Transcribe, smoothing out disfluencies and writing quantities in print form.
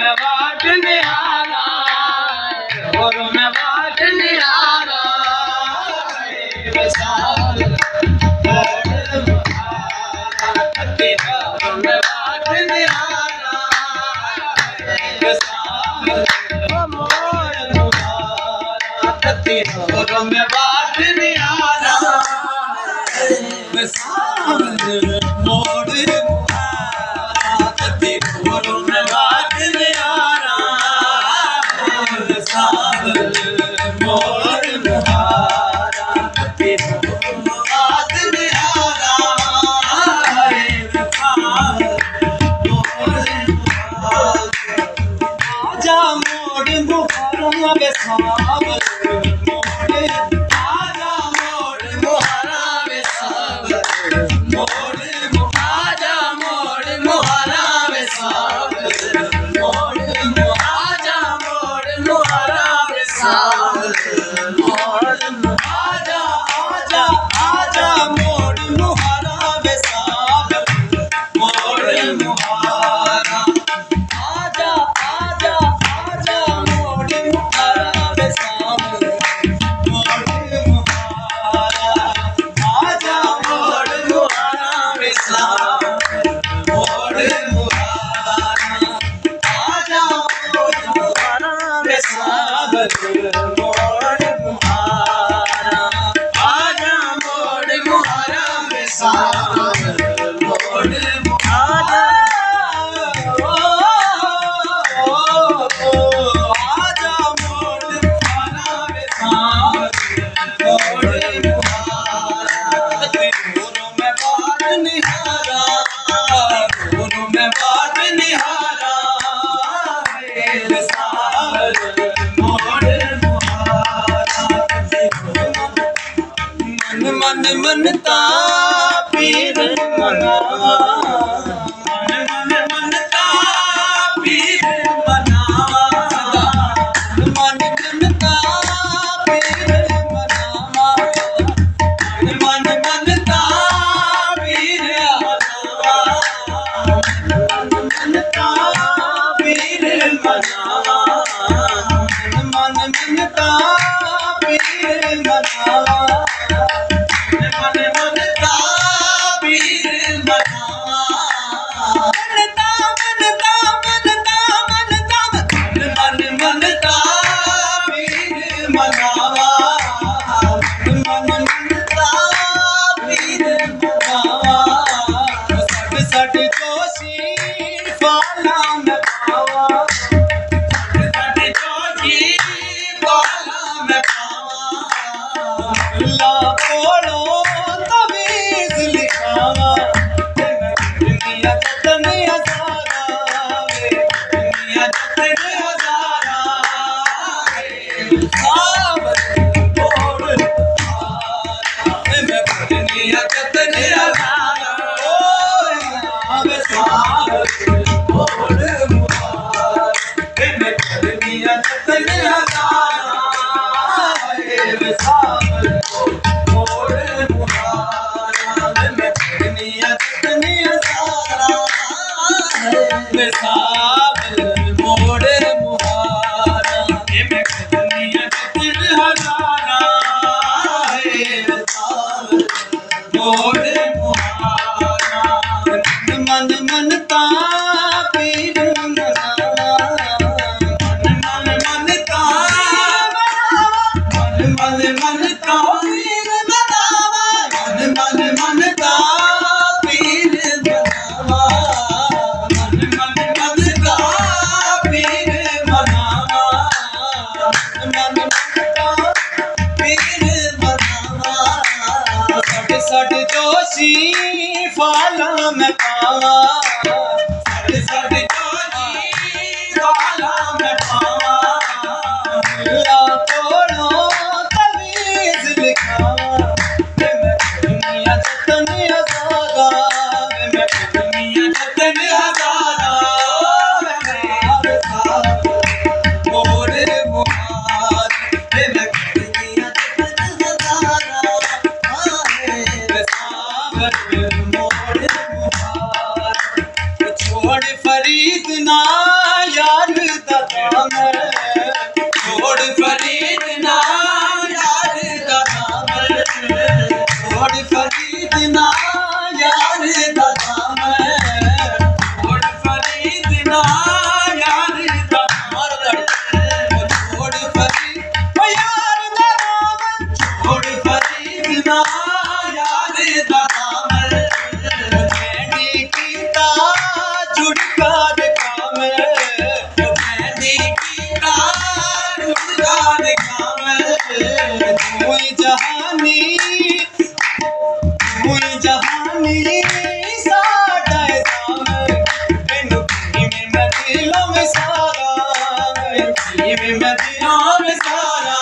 में बाट निहारा और में बाट निहारा विशाल मोड़ मुहारा तेरा में बाट निहारा विशाल मोड़ मुहारा तेरा में बाट निहारा विशाल मोड़ मन मनता पीर मनावा मन मनता पीर मनावा मन मनता पीर मनावा मन मनता पीर मनावा मन मनता पीर मनावा मन मनता पीर मनावा फाला में पावा सड़ जोजी फाला में पावा ला तोड़ो तवीज लिखावा मैं दुनिया जतन हजारा मैं दुनिया जतन हजारा मोरे मुहार मैं दुनिया जतन हजारा जहानी तू ही जहानी साडा साम तेनू किवें मैं दिलों में सारा किवें मैं दिलों में सारा